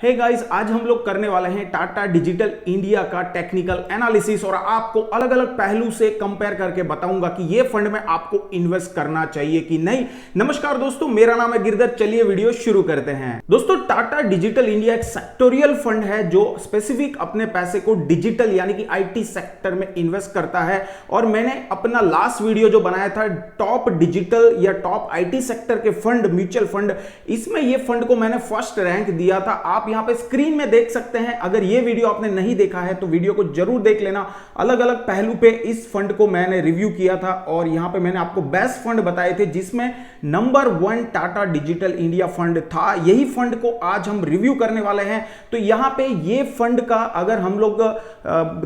Hey guys, आज हम लोग करने वाले हैं टाटा डिजिटल इंडिया का टेक्निकल एनालिसिस और आपको अलग अलग पहलू से कंपेयर करके बताऊंगा कि ये फंड में आपको इन्वेस्ट करना चाहिए कि नहीं। नमस्कार दोस्तों, मेरा नाम है गिरधर। चलिए वीडियो शुरू करते हैं। दोस्तों, टाटा डिजिटल इंडिया एक सेक्टोरियल फंड है जो स्पेसिफिक अपने पैसे को डिजिटल यानी कि आईटी सेक्टर में इन्वेस्ट करता है। और मैंने अपना लास्ट वीडियो जो बनाया था टॉप डिजिटल या टॉप आईटी सेक्टर के फंड, म्यूचुअल फंड, इसमें ये फंड को मैंने फर्स्ट रैंक दिया था। आप यहां पे स्क्रीन में देख सकते हैं। अगर ये वीडियो आपने नहीं देखा है तो वीडियो को जरूर देख लेना। अलग अलग पहलू पे इस फंड को मैंने रिव्यू किया था और यहां पे मैंने आपको बेस्ट फंड बताए थे जिसमें number 1 Tata digital India fund था। यही फंड को आज हम रिव्यू करने वाले हैं। तो यहां पे ये फंड का अगर हम लोग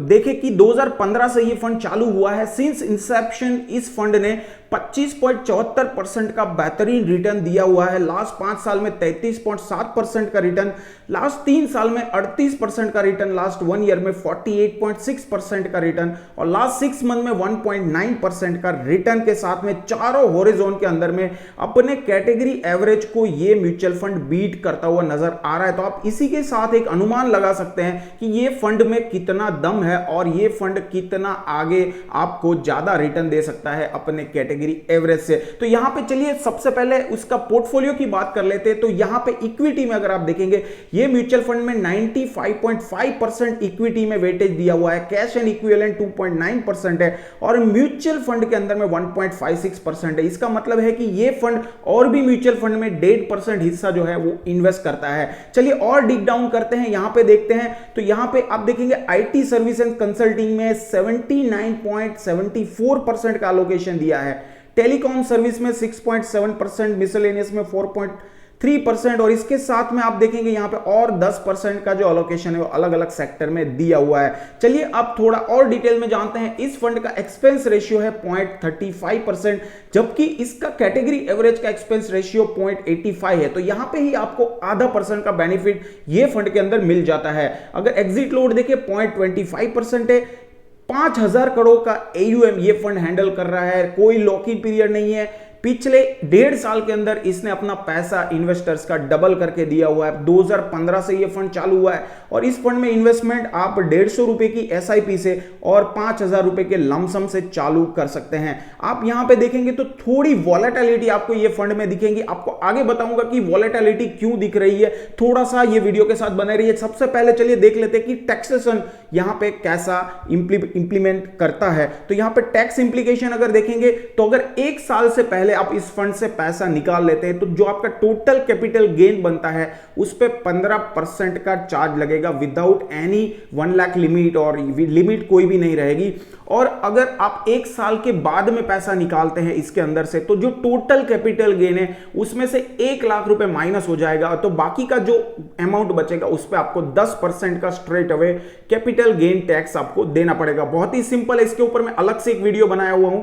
देखें कि 2015 से ये फंड चालू हुआ है। सिंस इंसेप्शन इस फंड ने 25.74% का बेहतरीन रिटर्न दिया हुआ है। लास्ट 5 साल में 33.7% का रिटर्न, लास्ट 3 साल में 38% का रिटर्न, लास्ट 1 ईयर में 48.6% का रिटर्न और लास्ट 6 मंथ में 1.9% का रिटर्न के साथ में चारों हॉरिजॉन के अंदर में अपने कैटेगरी एवरेज को ये म्यूचुअल फंड बीट करता हुआ नजर आ रहा है। तो आप इसी के साथ एक अनुमान लगा सकते हैं कि ये फंड में कितना दम है और ये फंड कितना आगे आपको ज्यादा रिटर्न दे सकता है अपने कैटेगरी एवरेज से। तो यहां पे चलिए सबसे पहले उसका पोर्टफोलियो की बात कर लेते हैं। तो यहां पे इक्विटी में अगर आप देखेंगे ये म्यूचुअल फंड में 95.5% इक्विटी में वेटेज दिया हुआ है। कैश एंड इक्विवेलेंट 2.9% है और म्यूचुअल फंड के अंदर में 1.56% है। इसका मतलब है कि ये फंड और भी म्यूचुअल फंड में 1.5% हिस्सा जो है वो इन्वेस्ट करता है। चलिए और डिग डाउन करते हैं, यहां पे देखते हैं। तो यहां पे आप देखेंगे आईटी सर्विस एंड कंसल्टिंग में 79.74% का एलोकेशन दिया है। टेलीकॉम सर्विस में 6.7%, मिसलेनियस में 4.3% और इसके साथ में आप देखेंगे यहां पे और 10% का जो एलोकेशन है वो अलग अलग सेक्टर में दिया हुआ है। चलिए अब थोड़ा और डिटेल में जानते हैं। इस फंड का एक्सपेंस रेशियो है 0.35%, जबकि इसका कैटेगरी एवरेज का एक्सपेंस रेशियो 0.85 है। तो यहां पे ही आपको आधा % का बेनिफिट ये फंड के अंदर मिल जाता है। अगर एग्जिट लोड देखिए 0.25% है। 5,000 करोड़ का AUM ये फंड हैंडल कर रहा है। कोई लॉकिंग पीरियड नहीं है। पिछले 1.5 साल के अंदर इसने अपना पैसा इन्वेस्टर्स का डबल करके दिया हुआ है। 2015 से ये फंड चालू हुआ है और इस फंड में इन्वेस्टमेंट आप 150 रुपए की SIP से और 5,000 रुपए के लमसम से चालू कर सकते हैं। आप यहां पे देखेंगे तो थोड़ी वॉलेटिलिटी आपको ये फंड में दिखेंगी। आपको आगे बताऊंगा कि वॉलेटिलिटी क्यों दिख रही है। थोड़ा सा ये वीडियो के साथ बने रहिए। सबसे पहले चलिए देख लेते हैं कि टैक्सेशन यहां पे कैसा इंप्लीमेंट करता है। तो यहां पे टैक्स इंप्लीकेशन अगर देखेंगे तो अगर 1 साल से पहले आप इस फंड से पैसा निकाल लेते हैं तो जो आपका टोटल कैपिटल गेन बनता है उस पे 15% का चार्ज लगेगा विदाउट एनी 1 लाख लिमिट, और लिमिट कोई भी नहीं रहेगी। और अगर आप 1 साल के बाद में पैसा निकालते हैं इसके अंदर से तो जो टोटल कैपिटल गेन है उसमें से 1 लाख रुपए माइनस हो जाएगा। तो बाकी का जो अमाउंट बचेगा उस पर आपको 10% का straight away capital gain tax आपको देना पड़ेगा। बहुत ही सिंपल है। इसके ऊपर मैं अलग से एक वीडियो बनाया हुआ हूं,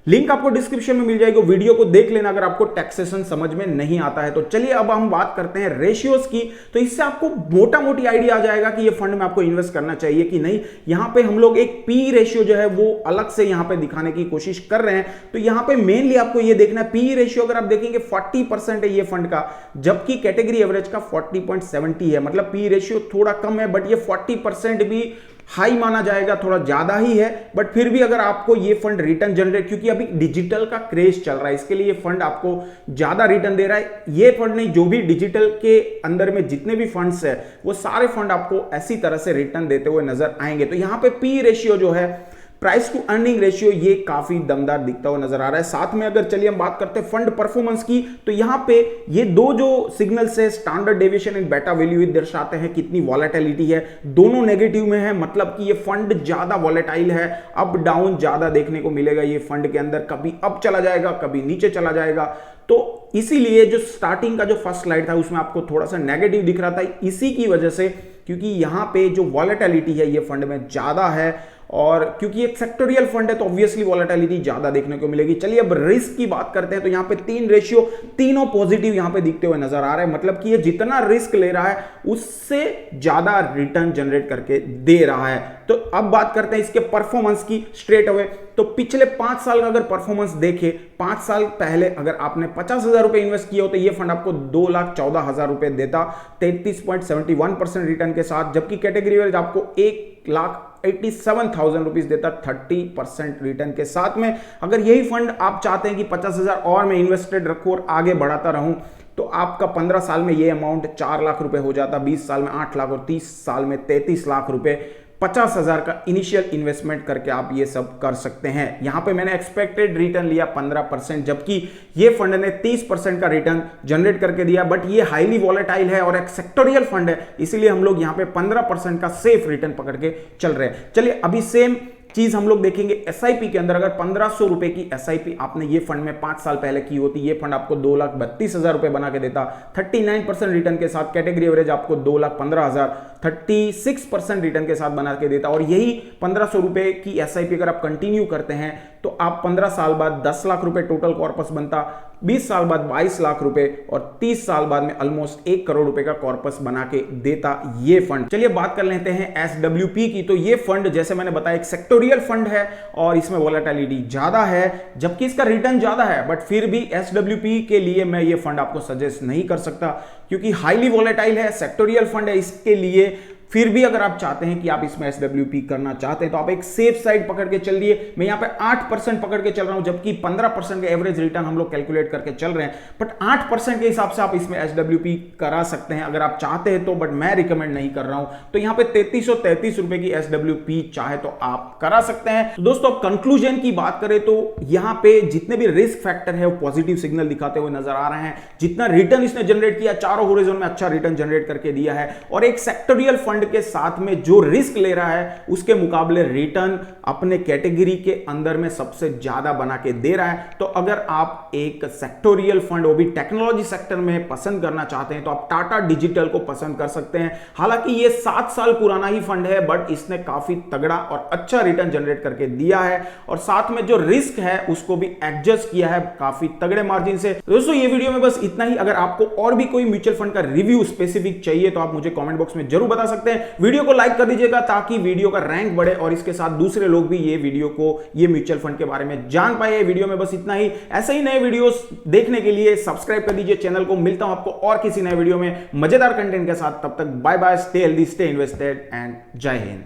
लिंक आपको डिस्क्रिप्शन में मिल जाएगी। वीडियो को देख लेना अगर आपको टैक्सेशन समझ में नहीं आता है। तो चलिए अब हम बात करते हैं रेशियोज की। तो इससे आपको मोटा मोटी आइडिया आ जाएगा कि ये फंड में आपको इन्वेस्ट करना चाहिए कि नहीं। यहां पे हम लोग एक पी रेशियो जो है वो अलग से यहां पे दिखाने की कोशिश कर रहे हैं। तो यहां पे मेनली आपको ये देखना है पी रेशियो अगर आप देखेंगे 40% है ये फंड का, जबकि कैटेगरी एवरेज का 40.70 है। मतलब पी रेशियो थोड़ा कम है बट ये 40% भी हाई माना जाएगा, थोड़ा ज्यादा ही है। बट फिर भी अगर आपको ये फंड रिटर्न जनरेट, क्योंकि अभी डिजिटल का क्रेज चल रहा है इसके लिए ये फंड आपको ज्यादा रिटर्न दे रहा है। ये फंड नहीं, जो भी डिजिटल के अंदर में जितने भी फंड्स है वो सारे फंड आपको ऐसी तरह से रिटर्न देते हुए नजर आएंगे। तो यहां पे पी रेशियो जो है, प्राइस टू अर्निंग रेशियो, ये काफी दमदार दिखता हुआ नजर आ रहा है। साथ में अगर चलिए हम बात करते हैं फंड परफॉर्मेंस की, तो यहां पे ये दो जो सिग्नल्स है, स्टैंडर्ड डेविएशन एंड बेटा वैल्यू, दर्शाते हैं कितनी वॉलेटिलिटी है। दोनों नेगेटिव में है, मतलब कि ये फंड ज्यादा वॉलेटाइल है। अप डाउन ज्यादा देखने को मिलेगा ये फंड के अंदर, कभी अप चला जाएगा कभी नीचे चला जाएगा। तो इसीलिए जो स्टार्टिंग का जो फर्स्ट स्लाइड था उसमें आपको थोड़ा सा नेगेटिव दिख रहा था, इसी की वजह से, क्योंकि यहां पे जो वॉलेटिलिटी है ये फंड में ज्यादा है और क्योंकि एक सेक्टोरियल फंड है तो ऑब्वियसली वॉलेटिलिटी ज्यादा देखने को मिलेगी। चलिए अब रिस्क की बात करते हैं, तो यहां पे 3 रेशियो तीनों पॉजिटिव यहां पे दिखते हुए नजर आ रहे हैं, मतलब कि ये जितना रिस्क ले रहा है उससे ज्यादा रिटर्न जनरेट करके दे रहा है। तो अब बात करते हैं इसके परफॉर्मेंस की स्ट्रेट अवे। तो पिछले 5 साल का अगर परफॉर्मेंस देखें, 5 साल पहले अगर आपने 50,000 रुपए इन्वेस्ट किए हो तो ये फंड आपको 2,14,000 रुपए देता 33.71% रिटर्न के साथ, जबकि कैटेगरी एवरेज आपको 1,87,000 रुपीज देता 30% रिटर्न के साथ में। अगर यही फंड आप चाहते हैं कि 50,000 और मैं इन्वेस्टेड रखूं और आगे बढ़ाता रहूं, तो आपका 15 साल में ये अमाउंट 4 लाख रुपए हो जाता, 20 साल में 8 लाख और 30 साल में 33 लाख रुपए। 50,000 का इनिशियल इन्वेस्टमेंट करके आप ये सब कर सकते हैं। यहां पे मैंने एक्सपेक्टेड रिटर्न लिया 15%, जबकि ये फंड ने 30% का रिटर्न जनरेट करके दिया, बट ये हाईली वॉलेटाइल है और एक सेक्टोरियल फंड है, इसीलिए हम लोग यहां पे 15% का सेफ रिटर्न पकड़ के चल रहे हैं। चलिए अभी सेम चीज हम लोग देखेंगे एसआईपी के अंदर। अगर 1500 रुपए की एसआईपी आपने ये फंड में 5 साल पहले की होती, ये फंड आपको 2,32,000 रुपए बना के देता 39% रिटर्न के साथ। कैटेगरी एवरेज आपको 2,15,000 36% रिटर्न के साथ बना के देता। और यही 1500 रुपए की एसआईपी अगर आप कंटिन्यू करते हैं तो आप 15 साल बाद 10 लाख रुपए टोटल कॉर्पस बनता, 20 साल बाद 22 लाख रुपए और 30 साल बाद में ऑलमोस्ट 1 करोड़ रुपए का कॉर्पस बना के देता ये फंड। चलिए बात कर लेते हैं एसडब्ल्यूपी की। तो ये फंड जैसे मैंने बताया एक सेक्टोरियल फंड है और इसमें वोलेटिलिटी ज्यादा है, जबकि इसका रिटर्न ज्यादा है, बट फिर भी एसडब्ल्यूपी के लिए मैं ये फंड आपको सजेस्ट नहीं कर सकता क्योंकि हाईली वोलेटाइल है, सेक्टोरियल फंड है। इसके लिए फिर भी अगर आप चाहते हैं कि आप इसमें एसडब्ल्यूपी करना चाहते हैं तो आप एक सेफ साइड पकड़ के चलिए। मैं यहां पे 8% पकड़ के चल रहा हूं, जबकि 15% का एवरेज रिटर्न हम लोग कैलकुलेट करके चल रहे हैं, बट 8% के हिसाब से आप इसमें एसडब्ल्यूपी करा सकते हैं अगर आप चाहते हैं तो, बट मैं रिकमेंड नहीं कर रहा हूं। तो यहां पे 3333 रुपए की एसडब्ल्यूपी चाहे तो आप करा सकते हैं। तो दोस्तों अब कंक्लूजन की बात करें तो यहां पे जितने भी रिस्क फैक्टर है वो पॉजिटिव सिग्नल दिखाते हुए नजर आ रहे हैं। जितना रिटर्न इसने जनरेट किया, चारों होरिजोन में अच्छा रिटर्न जनरेट करके दिया है, और एक सेक्टोरियल फंड के साथ में जो रिस्क ले रहा है उसके मुकाबले रिटर्न अपने कैटेगरी के अंदर में सबसे ज्यादा बना के दे रहा है। तो अगर आप एक सेक्टोरियल फंड वो भी टेक्नोलॉजी सेक्टर में पसंद करना चाहते हैं तो आप टाटा डिजिटल को पसंद कर सकते हैं। हालांकि ये 7 साल पुराना ही फंड है, बट इसने काफी तगड़ा और अच्छा रिटर्न जनरेट करके दिया है, और साथ में जो रिस्क है उसको भी एडजस्ट किया है काफी तगड़े मार्जिन से। दोस्तों ये वीडियो में बस इतना ही। अगर आपको और भी कोई म्यूचुअल फंड का रिव्यू स्पेसिफिक चाहिए तो आप मुझे कमेंट बॉक्स में जरूर बता सकते हैं। वीडियो को लाइक कर दीजिएगा ताकि वीडियो का रैंक बढ़े और इसके साथ दूसरे लोग भी ये वीडियो को, ये म्यूचुअल फंड के बारे में जान पाए। वीडियो में बस इतना ही। ऐसे ही नए वीडियोस देखने के लिए सब्सक्राइब कर दीजिए चैनल को। मिलता हूं आपको और किसी नए वीडियो में मजेदार कंटेंट के साथ। तब तक bye bye, stay healthy, stay invested and जय हिंद।